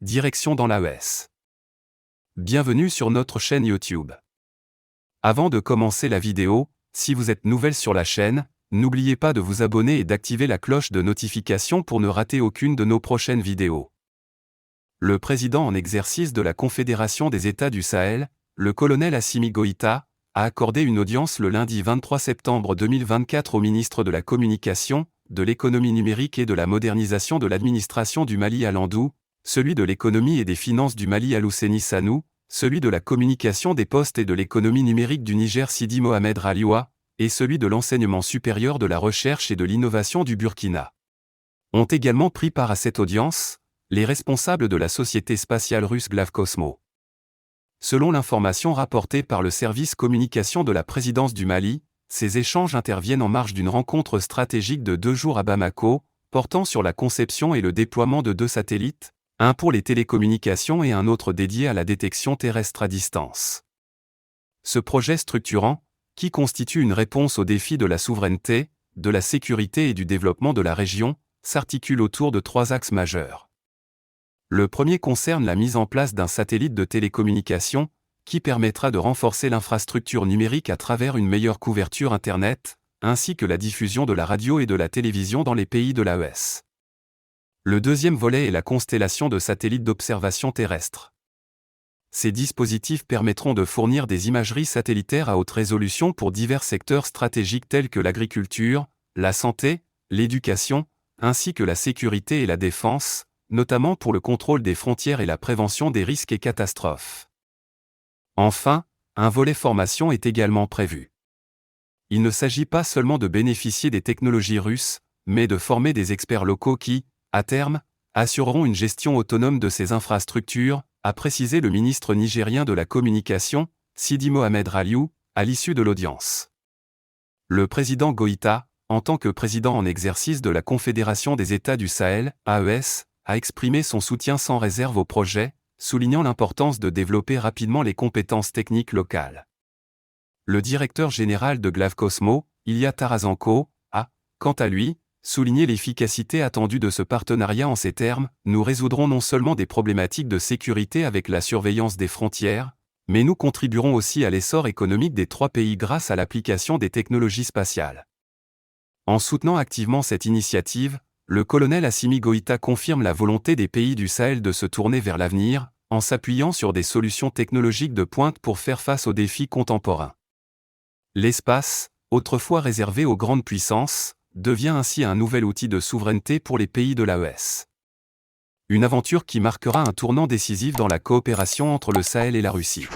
direction dans l'AES. Bienvenue sur notre chaîne YouTube. Avant de commencer la vidéo, si vous êtes nouvelle sur la chaîne, n'oubliez pas de vous abonner et d'activer la cloche de notification pour ne rater aucune de nos prochaines vidéos. Le président en exercice de la Confédération des États du Sahel, le colonel Assimi Goïta, a accordé une audience le lundi 23 septembre 2024 au ministre de la Communication, de l'économie numérique et de la modernisation de l'administration du Mali à Landou, celui de l'économie et des finances du Mali à Ousseni Sanou, celui de la communication des postes et de l'économie numérique du Niger Sidi Mohamed Ralioua, et celui de l'enseignement supérieur de la recherche et de l'innovation du Burkina. Ont également pris part à cette audience les responsables de la société spatiale russe Glavkosmo. Selon l'information rapportée par le service communication de la présidence du Mali, ces échanges interviennent en marge d'une rencontre stratégique de 2 jours à Bamako, portant sur la conception et le déploiement de 2 satellites, un pour les télécommunications et un autre dédié à la détection terrestre à distance. Ce projet structurant, qui constitue une réponse aux défis de la souveraineté, de la sécurité et du développement de la région, s'articule autour de 3 axes majeurs. Le premier concerne la mise en place d'un satellite de télécommunication, qui permettra de renforcer l'infrastructure numérique à travers une meilleure couverture Internet, ainsi que la diffusion de la radio et de la télévision dans les pays de l'AES. Le deuxième volet est la constellation de satellites d'observation terrestre. Ces dispositifs permettront de fournir des imageries satellitaires à haute résolution pour divers secteurs stratégiques tels que l'agriculture, la santé, l'éducation, ainsi que la sécurité et la défense, notamment pour le contrôle des frontières et la prévention des risques et catastrophes. Enfin, un volet formation est également prévu. Il ne s'agit pas seulement de bénéficier des technologies russes, mais de former des experts locaux qui, à terme, assureront une gestion autonome de ces infrastructures, a précisé le ministre nigérien de la Communication, Sidi Mohamed Raliou, à l'issue de l'audience. Le président Goïta, en tant que président en exercice de la Confédération des États du Sahel, AES, a exprimé son soutien sans réserve au projet, soulignant l'importance de développer rapidement les compétences techniques locales. Le directeur général de Glavkosmo, Ilia Tarazanko, a, quant à lui, souligné l'efficacité attendue de ce partenariat en ces termes: nous résoudrons non seulement des problématiques de sécurité avec la surveillance des frontières, mais nous contribuerons aussi à l'essor économique des 3 pays grâce à l'application des technologies spatiales. En soutenant activement cette initiative, le colonel Assimi Goïta confirme la volonté des pays du Sahel de se tourner vers l'avenir, en s'appuyant sur des solutions technologiques de pointe pour faire face aux défis contemporains. L'espace, autrefois réservé aux grandes puissances, devient ainsi un nouvel outil de souveraineté pour les pays de l'AES. Une aventure qui marquera un tournant décisif dans la coopération entre le Sahel et la Russie.